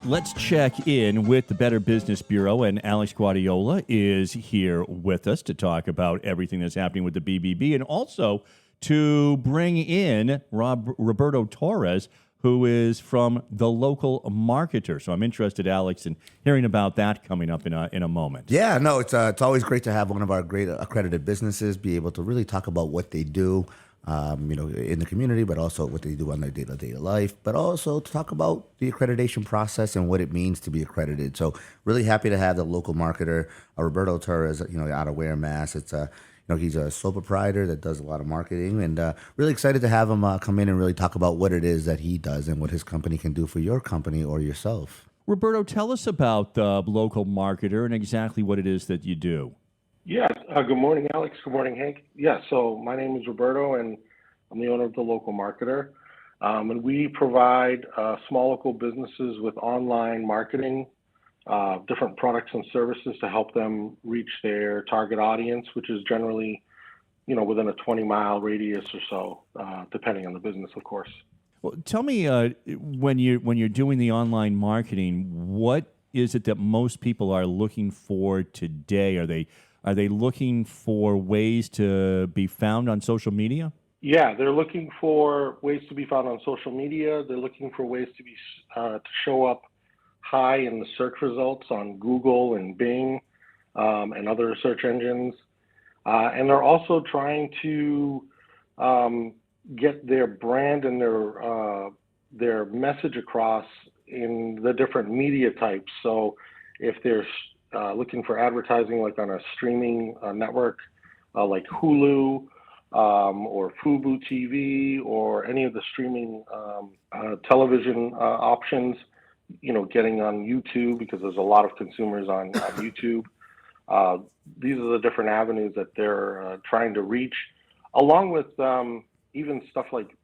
Let's check in with the Better Business Bureau, and Alex Guardiola is here with us to talk about everything that's happening with the BBB, and also to bring in Roberto Torres, who is from the local marketer. So I'm interested, Alex, in hearing about that coming up in a moment. Yeah, no, it's always great to have one of our great accredited businesses be able to really talk about what they do, in the community, but also what they do on their day-to-day life, but also to talk about the accreditation process and what it means to be accredited. So really happy to have the local marketer, Roberto Torres, out of Ware, Mass. It's he's a sole proprietor that does a lot of marketing, and really excited to have him come in and really talk about what it is that he does and what his company can do for your company or yourself. Roberto, tell us about the local marketer and exactly what it is that you do. Yeah, good morning, Alex. Good morning, Hank. Yeah, so my name is Roberto, and I'm the owner of the local marketer. And we provide small local businesses with online marketing, different products and services to help them reach their target audience, which is generally, within a 20-mile radius or so, depending on the business, of course. Well, tell me, when you're doing the online marketing, what is it that most people are looking for today? Are they looking for ways to be found on social media? Yeah, they're looking for ways to be found on social media. They're looking for ways to be to show up high in the search results on Google and Bing and other search engines. And they're also trying to get their brand and their message across in the different media types. So if they're looking for advertising like on a streaming network like Hulu or Fubo TV or any of the streaming television options, getting on YouTube, because there's a lot of consumers on YouTube. These are the different avenues that they're trying to reach, along with even stuff like,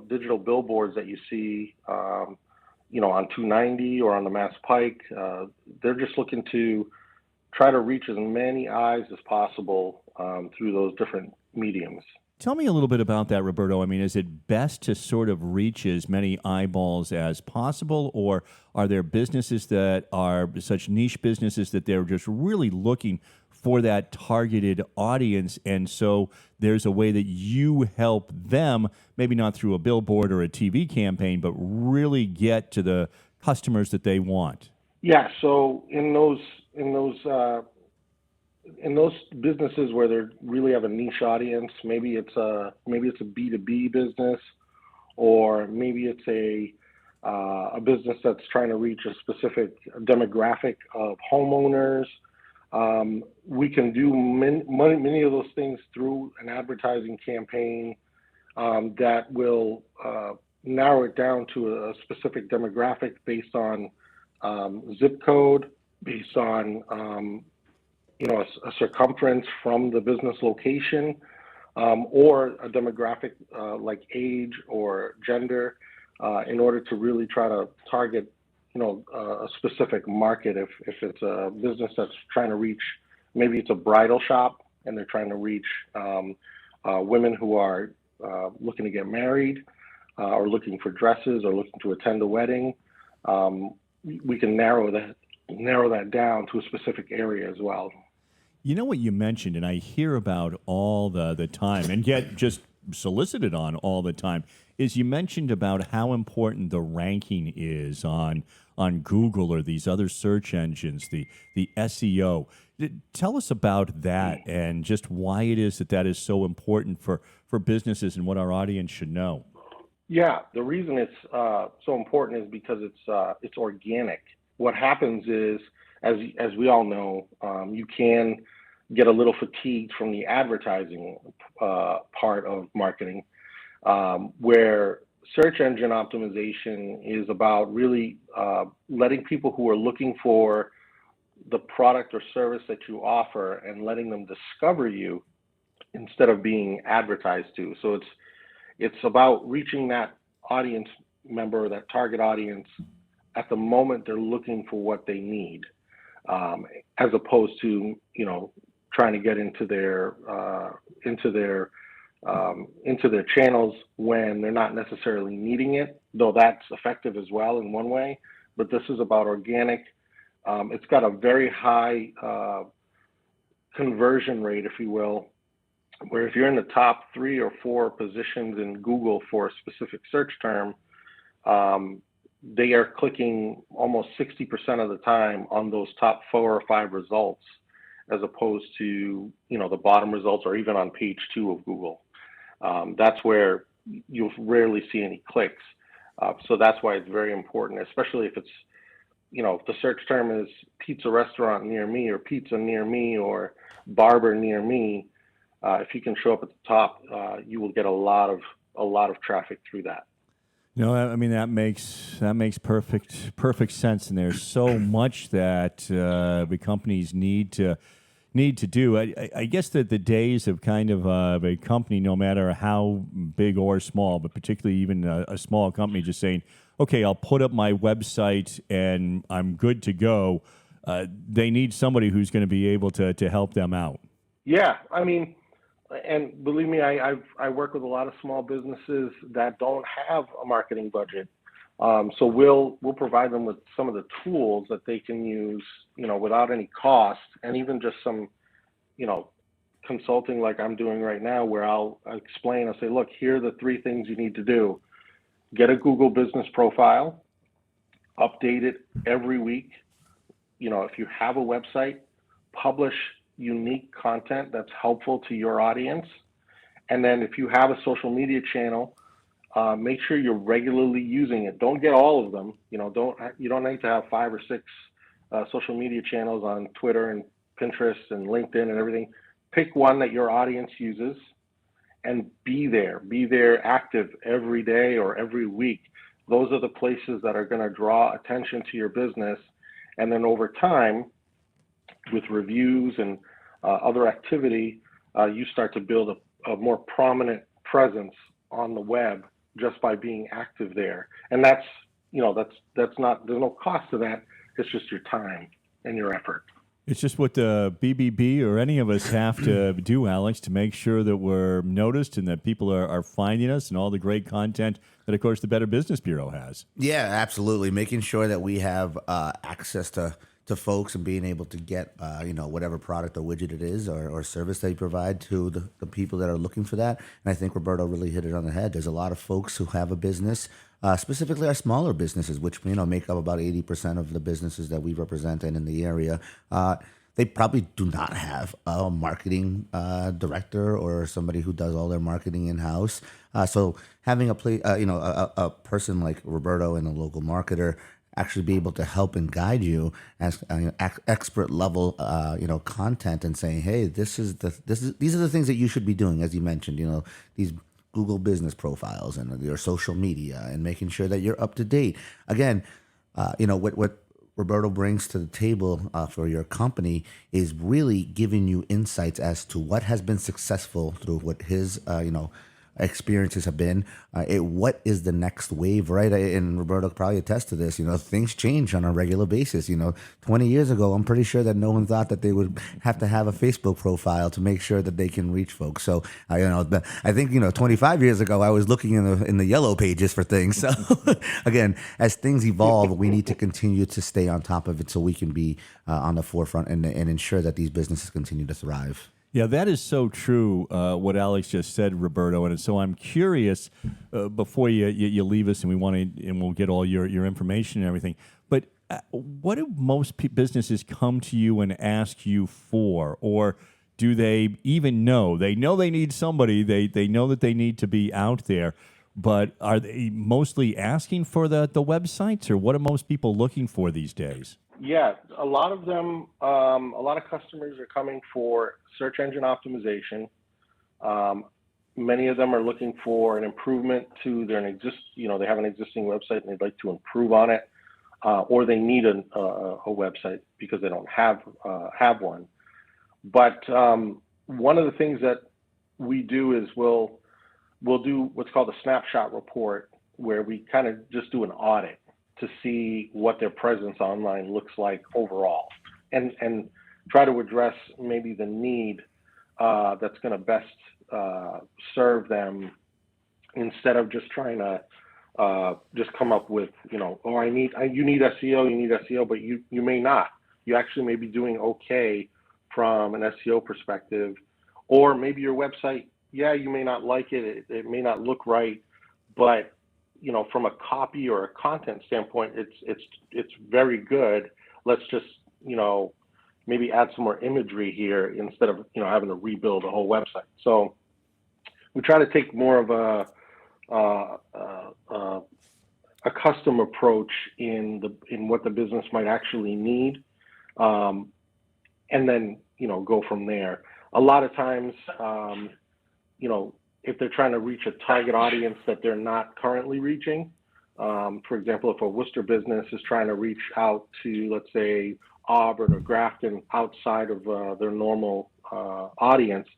digital billboards that you see on 290 or on the Mass Pike. They're just looking to try to reach as many eyes as possible through those different mediums. Tell me a little bit about that, Roberto. I mean, is it best to sort of reach as many eyeballs as possible, or are there businesses that are such niche businesses that they're just really looking for that targeted audience, and so there's a way that you help them, maybe not through a billboard or a TV campaign, but really get to the customers that they want? Yeah, so in those businesses where they really have a niche audience, maybe it's a B2B business, or maybe it's a business that's trying to reach a specific demographic of homeowners. We can do many of those things through an advertising campaign that will narrow it down to a specific demographic based on zip code, based on a circumference from the business location, or a demographic like age or gender, in order to really try to target a specific market. If it's a business that's trying to reach, maybe it's a bridal shop and they're trying to reach women who are looking to get married, or looking for dresses, or looking to attend a wedding, we can narrow that down to a specific area as well. You know what you mentioned, and I hear about all the time, and get just solicited on all the time, is you mentioned about how important the ranking is on Google or these other search engines, the SEO. Tell us about that and just why it is that is so important for businesses and what our audience should know. Yeah, the reason it's so important is because it's organic. What happens is, as we all know, you can get a little fatigued from the advertising part of marketing, where search engine optimization is about really letting people who are looking for the product or service that you offer and letting them discover you instead of being advertised to. So it's about reaching that audience member, that target audience, at the moment they're looking for what they need, as opposed to trying to get into their channels when they're not necessarily needing it, though that's effective as well in one way. but this is about organic. It's got a very high conversion rate, if you will, where if you're in the top 3 or 4 positions in Google for a specific search term, they are clicking almost 60% of the time on those top 4 or 5 results, as opposed to, the bottom results or even on page 2 of Google. That's where you'll rarely see any clicks. So that's why it's very important, especially if it's, if the search term is pizza restaurant near me or pizza near me or barber near me. If you can show up at the top, you will get a lot of traffic through that. I mean that makes perfect sense, and there's so much that the companies need to do. I guess that the days of kind of a company, no matter how big or small, but particularly even a small company, just saying, okay, I'll put up my website and I'm good to go. They need somebody who's going to be able to help them out. Yeah, I mean, and believe me, I work with a lot of small businesses that don't have a marketing budget. So we'll provide them with some of the tools that they can use, without any cost, and even just some, consulting like I'm doing right now, where I'll explain, I'll say, look, here are the 3 things you need to do. Get a Google business profile, update it every week. If you have a website, publish unique content that's helpful to your audience. And then if you have a social media channel, make sure you're regularly using it. Don't get all of them. You don't need to have 5 or 6 social media channels on Twitter and Pinterest and LinkedIn and everything. Pick one that your audience uses and be there active every day or every week. Those are the places that are going to draw attention to your business. And then over time, with reviews and other activity, you start to build a more prominent presence on the web just by being active there. And that's not, there's no cost to that. It's just your time and your effort. It's just what the BBB or any of us have to do, Alex, to make sure that we're noticed and that people are finding us and all the great content that, of course, the Better Business Bureau has. Yeah, absolutely. Making sure that we have access to folks and being able to get, whatever product or widget it is or service they provide to the people that are looking for that. And I think Roberto really hit it on the head. There's a lot of folks who have a business, specifically our smaller businesses, which, make up about 80% of the businesses that we represent and in the area. They probably do not have a marketing director or somebody who does all their marketing in-house. So having a person like Roberto and a local marketer actually be able to help and guide you as expert level, content and saying, hey, these are the things that you should be doing, as you mentioned, these Google business profiles and your social media and making sure that you're up to date. Again, what Roberto brings to the table for your company is really giving you insights as to what has been successful through what his, experiences have been. What is the next wave, right? And Roberto could probably attest to this. Things change on a regular basis. 20 years ago, I'm pretty sure that no one thought that they would have to have a Facebook profile to make sure that they can reach folks. So, I think 25 years ago, I was looking in the yellow pages for things. So, again, as things evolve, we need to continue to stay on top of it so we can be on the forefront and ensure that these businesses continue to thrive. Yeah, that is so true, what Alex just said, Roberto. And so I'm curious, before you leave us, and we'll get all your information and everything. But what do most businesses come to you and ask you for, or do they even know? They know they need somebody. They know that they need to be out there. But are they mostly asking for the websites, or what are most people looking for these days? Yeah, a lot of them, a lot of customers are coming for search engine optimization. Many of them are looking for an improvement to their they have an existing website and they'd like to improve on it, or they need a website because they don't have one. But one of the things that we do is we'll do what's called a snapshot report, where we kind of just do an audit to see what their presence online looks like overall, and try to address maybe the need that's going to best serve them, instead of just trying to just come up with, oh, you need SEO, but you may not. You actually may be doing okay from an SEO perspective, or maybe your website, you may not like it. It may not look right, but from a copy or a content standpoint, it's very good. Let's just, maybe add some more imagery here instead of, having to rebuild a whole website. So we try to take more of a custom approach in what the business might actually need, and then go from there. A lot of times, if they're trying to reach a target audience that they're not currently reaching, for example, if a Worcester business is trying to reach out to, let's say, Auburn or Grafton outside of their normal audience,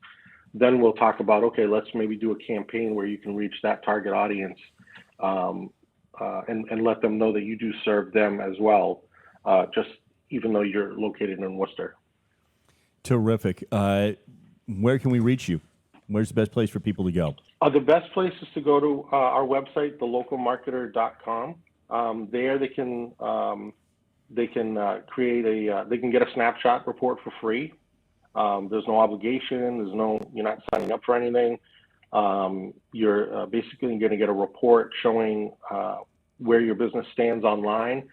then we'll talk about, okay, let's maybe do a campaign where you can reach that target audience, and let them know that you do serve them as well, just even though you're located in Worcester. Terrific. Where can we reach you? Where's the best place for people to go? The best place is to go to our website, thelocalmarketer.com. There they can create they can get a snapshot report for free. There's no obligation. You're not signing up for anything. You're basically going to get a report showing where your business stands online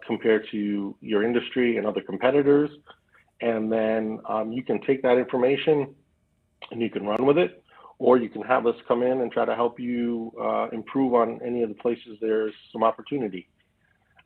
compared to your industry and other competitors. And then you can take that information and you can run with it, or you can have us come in and try to help you improve on any of the places there's some opportunity.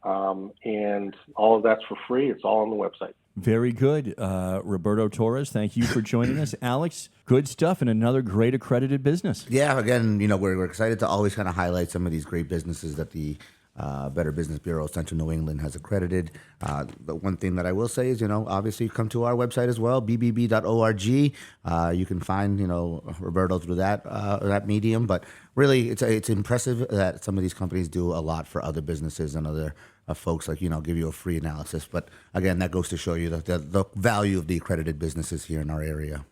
And all of that's for free. It's all on the website. Very good. Roberto Torres, thank you for joining us. Alex, good stuff and another great accredited business. Yeah, again, we're excited to always kind of highlight some of these great businesses that the Better Business Bureau of Central New England has accredited. The one thing that I will say is, obviously come to our website as well, bbb.org. You can find, Roberto through that medium. But really, it's impressive that some of these companies do a lot for other businesses and other folks, like, give you a free analysis. But again, that goes to show you the value of the accredited businesses here in our area.